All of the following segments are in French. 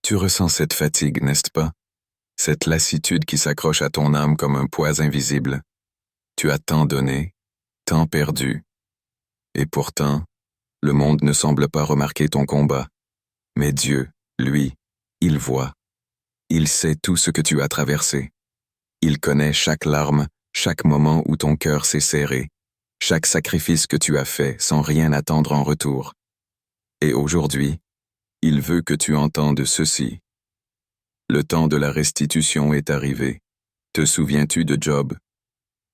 Tu ressens cette fatigue, n'est-ce pas? Cette lassitude qui s'accroche à ton âme comme un poids invisible. Tu as tant donné, tant perdu. Et pourtant, le monde ne semble pas remarquer ton combat. Mais Dieu, lui, il voit. Il sait tout ce que tu as traversé. Il connaît chaque larme, chaque moment où ton cœur s'est serré, chaque sacrifice que tu as fait sans rien attendre en retour. Et aujourd'hui, il veut que tu entendes ceci. Le temps de la restitution est arrivé. Te souviens-tu de Job?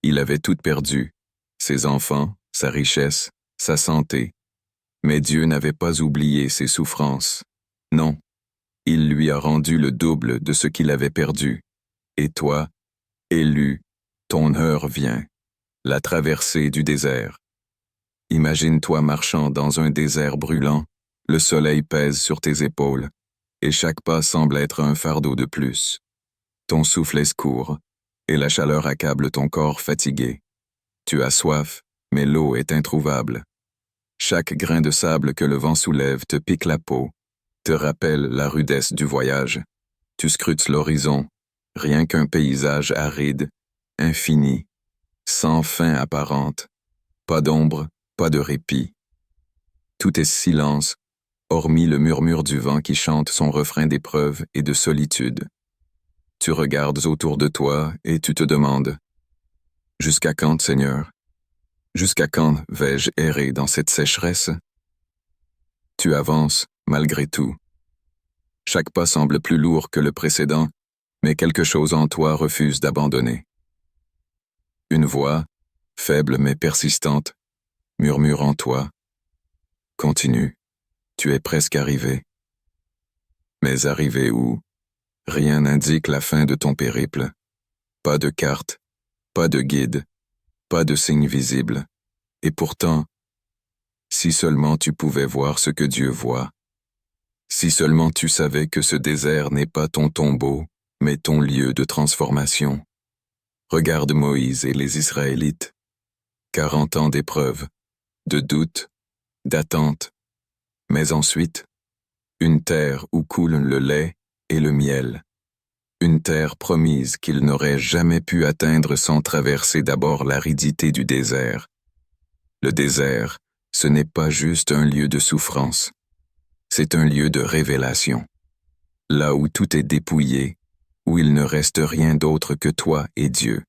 Il avait tout perdu, ses enfants, sa richesse, sa santé. Mais Dieu n'avait pas oublié ses souffrances. Non, il lui a rendu le double de ce qu'il avait perdu. Et toi, élu, ton heure vient, la traversée du désert. Imagine-toi marchant dans un désert brûlant, le soleil pèse sur tes épaules, et chaque pas semble être un fardeau de plus. Ton souffle est court, et la chaleur accable ton corps fatigué. Tu as soif, mais l'eau est introuvable. Chaque grain de sable que le vent soulève te pique la peau, te rappelle la rudesse du voyage. Tu scrutes l'horizon, rien qu'un paysage aride, infini, sans fin apparente, pas d'ombre, pas de répit. Tout est silence, hormis le murmure du vent qui chante son refrain d'épreuve et de solitude. Tu regardes autour de toi et tu te demandes « Jusqu'à quand, Seigneur? Jusqu'à quand vais-je errer dans cette sécheresse? » Tu avances, malgré tout. Chaque pas semble plus lourd que le précédent, mais quelque chose en toi refuse d'abandonner. Une voix, faible mais persistante, murmure en toi. Continue, tu es presque arrivé. Mais arrivé où? Rien n'indique la fin de ton périple. Pas de carte, pas de guide, pas de signe visible. Et pourtant, si seulement tu pouvais voir ce que Dieu voit, si seulement tu savais que ce désert n'est pas ton tombeau, mais ton lieu de transformation. Regarde Moïse et les Israélites. 40 ans d'épreuve, de doute, d'attente, mais ensuite, une terre où coulent le lait et le miel. Une terre promise qu'ils n'auraient jamais pu atteindre sans traverser d'abord l'aridité du désert. Le désert, ce n'est pas juste un lieu de souffrance, c'est un lieu de révélation. Là où tout est dépouillé, où il ne reste rien d'autre que toi et Dieu.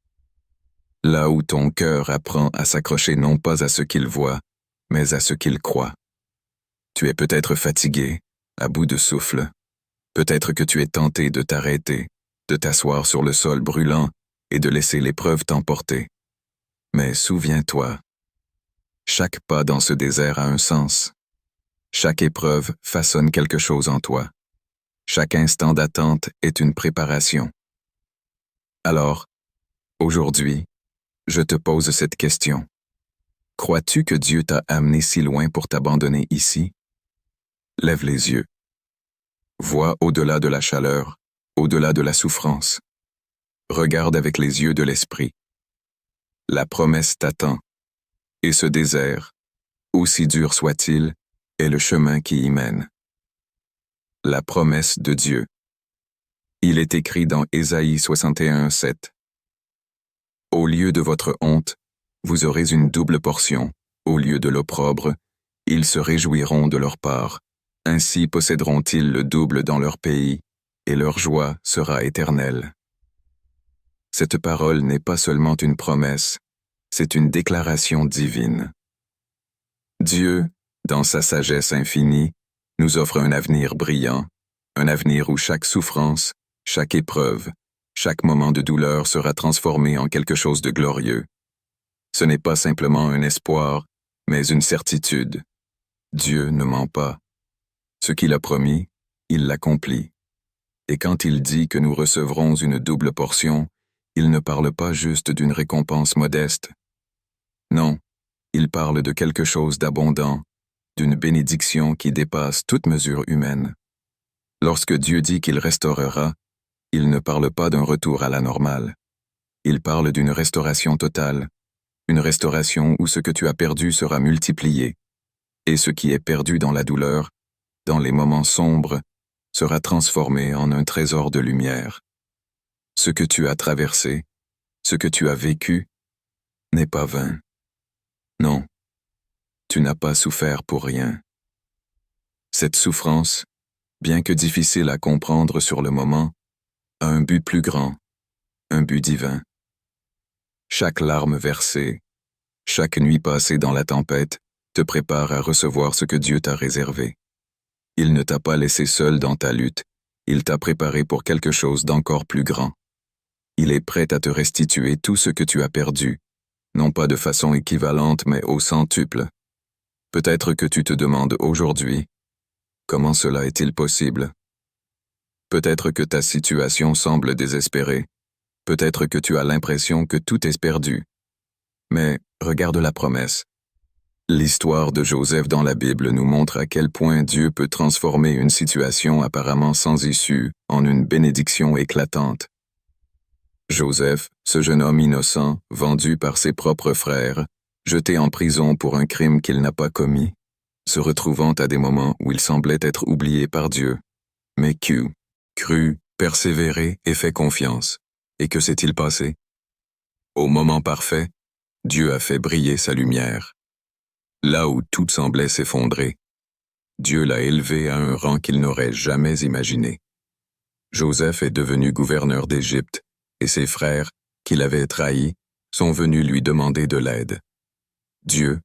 Là où ton cœur apprend à s'accrocher non pas à ce qu'il voit, mais à ce qu'il croit. Tu es peut-être fatigué, à bout de souffle. Peut-être que tu es tenté de t'arrêter, de t'asseoir sur le sol brûlant et de laisser l'épreuve t'emporter. Mais souviens-toi, chaque pas dans ce désert a un sens. Chaque épreuve façonne quelque chose en toi. Chaque instant d'attente est une préparation. Alors, aujourd'hui, je te pose cette question. Crois-tu que Dieu t'a amené si loin pour t'abandonner ici? Lève les yeux. Vois au-delà de la chaleur, au-delà de la souffrance. Regarde avec les yeux de l'esprit. La promesse t'attend. Et ce désert, aussi dur soit-il, est le chemin qui y mène. La promesse de Dieu. Il est écrit dans Ésaïe 61:7. Au lieu de votre honte, vous aurez une double portion. Au lieu de l'opprobre, ils se réjouiront de leur part. Ainsi posséderont-ils le double dans leur pays, et leur joie sera éternelle. Cette parole n'est pas seulement une promesse, c'est une déclaration divine. Dieu, dans sa sagesse infinie, nous offre un avenir brillant, un avenir où chaque souffrance, chaque épreuve, chaque moment de douleur sera transformé en quelque chose de glorieux. Ce n'est pas simplement un espoir, mais une certitude. Dieu ne ment pas. Ce qu'il a promis, il l'accomplit. Et quand il dit que nous recevrons une double portion, il ne parle pas juste d'une récompense modeste. Non, il parle de quelque chose d'abondant, d'une bénédiction qui dépasse toute mesure humaine. Lorsque Dieu dit qu'il restaurera, il ne parle pas d'un retour à la normale. Il parle d'une restauration totale, une restauration où ce que tu as perdu sera multiplié, et ce qui est perdu dans la douleur, dans les moments sombres, sera transformé en un trésor de lumière. Ce que tu as traversé, ce que tu as vécu, n'est pas vain. Non, tu n'as pas souffert pour rien. Cette souffrance, bien que difficile à comprendre sur le moment, a un but plus grand, un but divin. Chaque larme versée, chaque nuit passée dans la tempête te prépare à recevoir ce que Dieu t'a réservé. Il ne t'a pas laissé seul dans ta lutte, il t'a préparé pour quelque chose d'encore plus grand. Il est prêt à te restituer tout ce que tu as perdu, non pas de façon équivalente mais au centuple. Peut-être que tu te demandes aujourd'hui, comment cela est-il possible? Peut-être que ta situation semble désespérée, peut-être que tu as l'impression que tout est perdu. Mais regarde la promesse. L'histoire de Joseph dans la Bible nous montre à quel point Dieu peut transformer une situation apparemment sans issue en une bénédiction éclatante. Joseph, ce jeune homme innocent, vendu par ses propres frères, jeté en prison pour un crime qu'il n'a pas commis, se retrouvant à des moments où il semblait être oublié par Dieu. Mais cru, persévéré et fait confiance. Et que s'est-il passé? Au moment parfait, Dieu a fait briller sa lumière. Là où tout semblait s'effondrer, Dieu l'a élevé à un rang qu'il n'aurait jamais imaginé. Joseph est devenu gouverneur d'Égypte, et ses frères, qui l'avaient trahi, sont venus lui demander de l'aide. Dieu,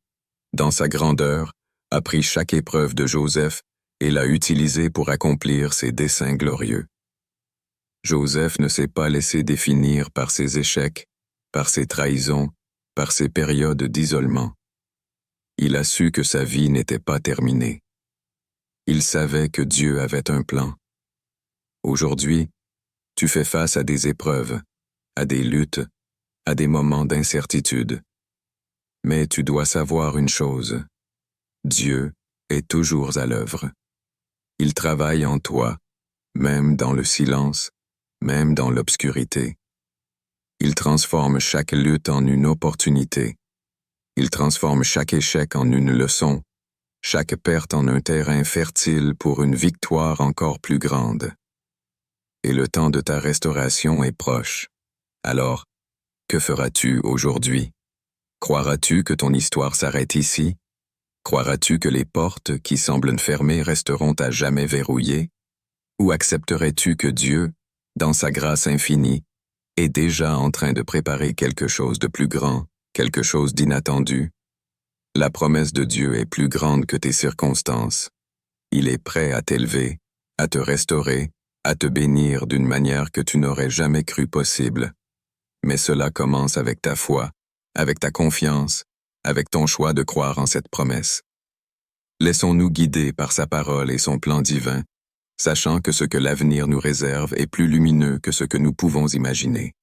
dans sa grandeur, a pris chaque épreuve de Joseph et l'a utilisé pour accomplir ses desseins glorieux. Joseph ne s'est pas laissé définir par ses échecs, par ses trahisons, par ses périodes d'isolement. Il a su que sa vie n'était pas terminée. Il savait que Dieu avait un plan. Aujourd'hui, tu fais face à des épreuves, à des luttes, à des moments d'incertitude. Mais tu dois savoir une chose. Dieu est toujours à l'œuvre. Il travaille en toi, même dans le silence, même dans l'obscurité. Il transforme chaque lutte en une opportunité. Il transforme chaque échec en une leçon, chaque perte en un terrain fertile pour une victoire encore plus grande. Et le temps de ta restauration est proche. Alors, que feras-tu aujourd'hui? Croiras-tu que ton histoire s'arrête ici? Croiras-tu que les portes qui semblent fermées resteront à jamais verrouillées? Ou accepterais-tu que Dieu, dans sa grâce infinie, est déjà en train de préparer quelque chose de plus grand, quelque chose d'inattendu? La promesse de Dieu est plus grande que tes circonstances. Il est prêt à t'élever, à te restaurer, à te bénir d'une manière que tu n'aurais jamais cru possible. Mais cela commence avec ta foi, avec ta confiance, avec ton choix de croire en cette promesse. Laissons-nous guider par sa parole et son plan divin, sachant que ce que l'avenir nous réserve est plus lumineux que ce que nous pouvons imaginer.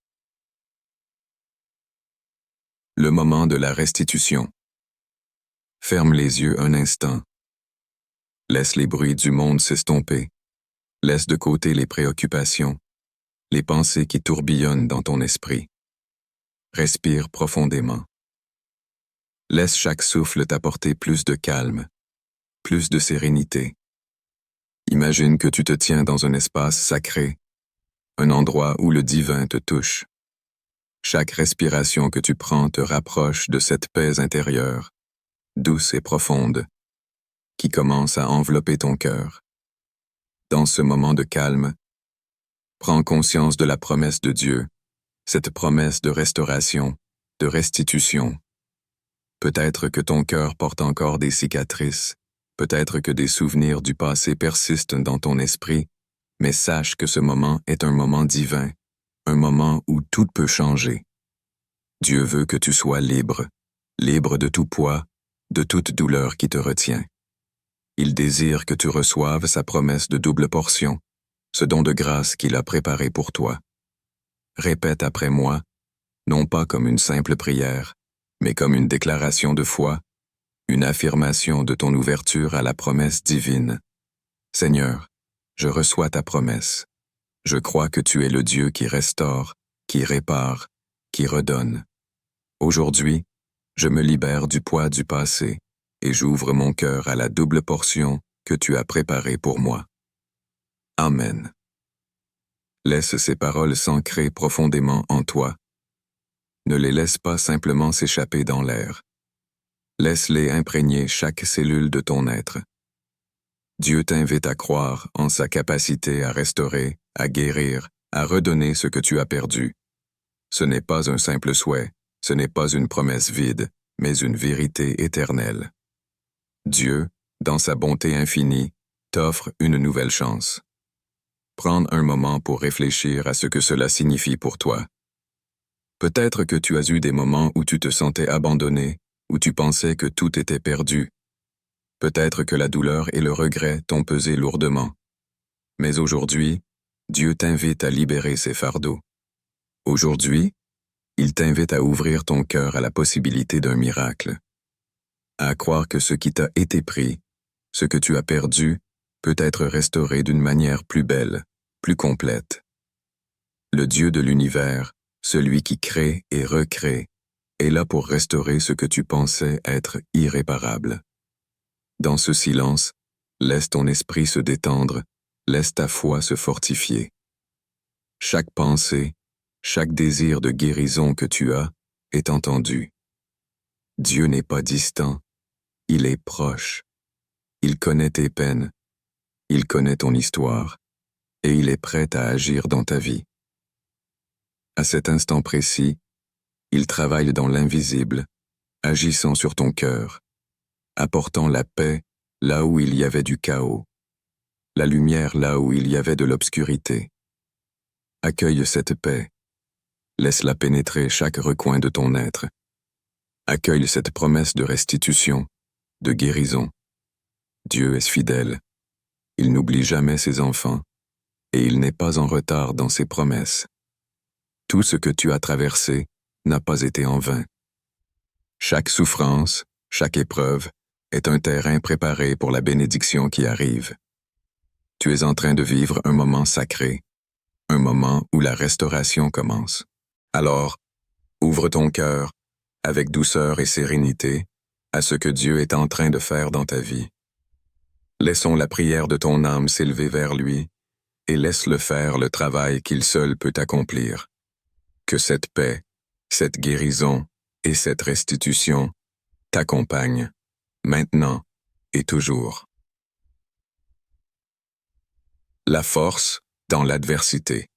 Le moment de la restitution. Ferme les yeux un instant. Laisse les bruits du monde s'estomper. Laisse de côté les préoccupations, les pensées qui tourbillonnent dans ton esprit. Respire profondément. Laisse chaque souffle t'apporter plus de calme, plus de sérénité. Imagine que tu te tiens dans un espace sacré, un endroit où le divin te touche. Chaque respiration que tu prends te rapproche de cette paix intérieure, douce et profonde, qui commence à envelopper ton cœur. Dans ce moment de calme, prends conscience de la promesse de Dieu, cette promesse de restauration, de restitution. Peut-être que ton cœur porte encore des cicatrices, peut-être que des souvenirs du passé persistent dans ton esprit, mais sache que ce moment est un moment divin, un moment où tout peut changer. Dieu veut que tu sois libre, libre de tout poids, de toute douleur qui te retient. Il désire que tu reçoives sa promesse de double portion, ce don de grâce qu'il a préparé pour toi. Répète après moi, non pas comme une simple prière, mais comme une déclaration de foi, une affirmation de ton ouverture à la promesse divine. Seigneur, je reçois ta promesse. Je crois que tu es le Dieu qui restaure, qui répare, qui redonne. Aujourd'hui, je me libère du poids du passé et j'ouvre mon cœur à la double portion que tu as préparée pour moi. Amen. Laisse ces paroles s'ancrer profondément en toi. Ne les laisse pas simplement s'échapper dans l'air. Laisse-les imprégner chaque cellule de ton être. Dieu t'invite à croire en sa capacité à restaurer, à guérir, à redonner ce que tu as perdu. Ce n'est pas un simple souhait, ce n'est pas une promesse vide, mais une vérité éternelle. Dieu, dans sa bonté infinie, t'offre une nouvelle chance. Prends un moment pour réfléchir à ce que cela signifie pour toi. Peut-être que tu as eu des moments où tu te sentais abandonné, où tu pensais que tout était perdu. Peut-être que la douleur et le regret t'ont pesé lourdement. Mais aujourd'hui, Dieu t'invite à libérer ces fardeaux. Aujourd'hui, il t'invite à ouvrir ton cœur à la possibilité d'un miracle, à croire que ce qui t'a été pris, ce que tu as perdu, peut être restauré d'une manière plus belle, plus complète. Le Dieu de l'univers, celui qui crée et recrée, est là pour restaurer ce que tu pensais être irréparable. Dans ce silence, laisse ton esprit se détendre, laisse ta foi se fortifier. Chaque pensée, chaque désir de guérison que tu as est entendu. Dieu n'est pas distant, il est proche. Il connaît tes peines, il connaît ton histoire, et il est prêt à agir dans ta vie. À cet instant précis, il travaille dans l'invisible, agissant sur ton cœur, apportant la paix là où il y avait du chaos, la lumière là où il y avait de l'obscurité. Accueille cette paix, laisse-la pénétrer chaque recoin de ton être. Accueille cette promesse de restitution, de guérison. Dieu est fidèle, il n'oublie jamais ses enfants, et il n'est pas en retard dans ses promesses. Tout ce que tu as traversé n'a pas été en vain. Chaque souffrance, chaque épreuve, est un terrain préparé pour la bénédiction qui arrive. Tu es en train de vivre un moment sacré, un moment où la restauration commence. Alors, ouvre ton cœur, avec douceur et sérénité, à ce que Dieu est en train de faire dans ta vie. Laissons la prière de ton âme s'élever vers lui, et laisse-le faire le travail qu'il seul peut accomplir. Que cette paix, cette guérison et cette restitution t'accompagnent, maintenant et toujours. La force dans l'adversité.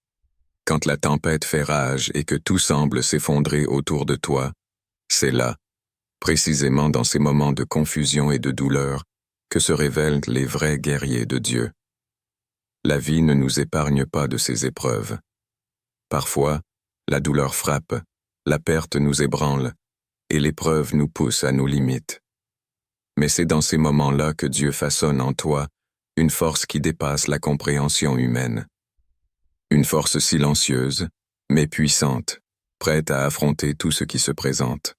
Quand la tempête fait rage et que tout semble s'effondrer autour de toi, c'est là, précisément dans ces moments de confusion et de douleur, que se révèlent les vrais guerriers de Dieu. La vie ne nous épargne pas de ces épreuves. Parfois, la douleur frappe, la perte nous ébranle, et l'épreuve nous pousse à nos limites. Mais c'est dans ces moments-là que Dieu façonne en toi une force qui dépasse la compréhension humaine. Une force silencieuse, mais puissante, prête à affronter tout ce qui se présente.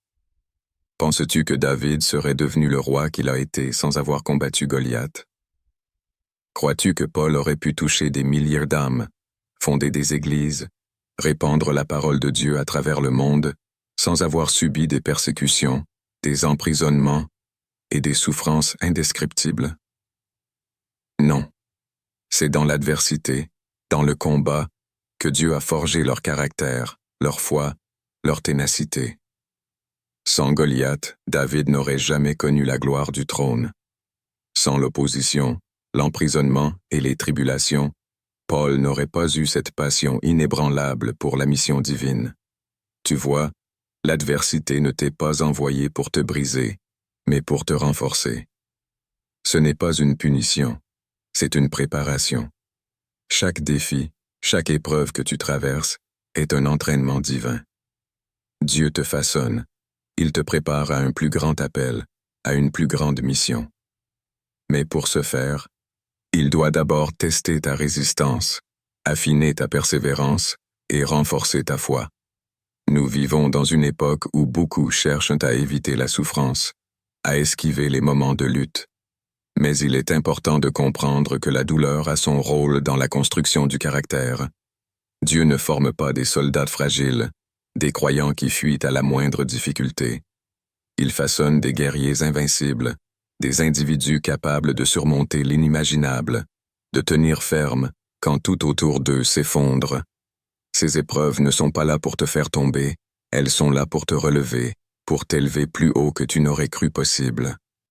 Penses-tu que David serait devenu le roi qu'il a été sans avoir combattu Goliath? Crois-tu que Paul aurait pu toucher des milliers d'âmes, fonder des églises, répandre la parole de Dieu à travers le monde, sans avoir subi des persécutions, des emprisonnements et des souffrances indescriptibles? Non. C'est dans l'adversité, dans le combat, que Dieu a forgé leur caractère, leur foi, leur ténacité. Sans Goliath, David n'aurait jamais connu la gloire du trône. Sans l'opposition, l'emprisonnement et les tribulations, Paul n'aurait pas eu cette passion inébranlable pour la mission divine. Tu vois, l'adversité ne t'est pas envoyée pour te briser, mais pour te renforcer. Ce n'est pas une punition, c'est une préparation. Chaque défi, chaque épreuve que tu traverses est un entraînement divin. Dieu te façonne, il te prépare à un plus grand appel, à une plus grande mission. Mais pour ce faire, il doit d'abord tester ta résistance, affiner ta persévérance et renforcer ta foi. Nous vivons dans une époque où beaucoup cherchent à éviter la souffrance, à esquiver les moments de lutte. Mais il est important de comprendre que la douleur a son rôle dans la construction du caractère. Dieu ne forme pas des soldats fragiles, des croyants qui fuient à la moindre difficulté. Il façonne des guerriers invincibles, des individus capables de surmonter l'inimaginable, de tenir ferme quand tout autour d'eux s'effondre. Ces épreuves ne sont pas là pour te faire tomber, elles sont là pour te relever, pour t'élever plus haut que tu n'aurais cru possible.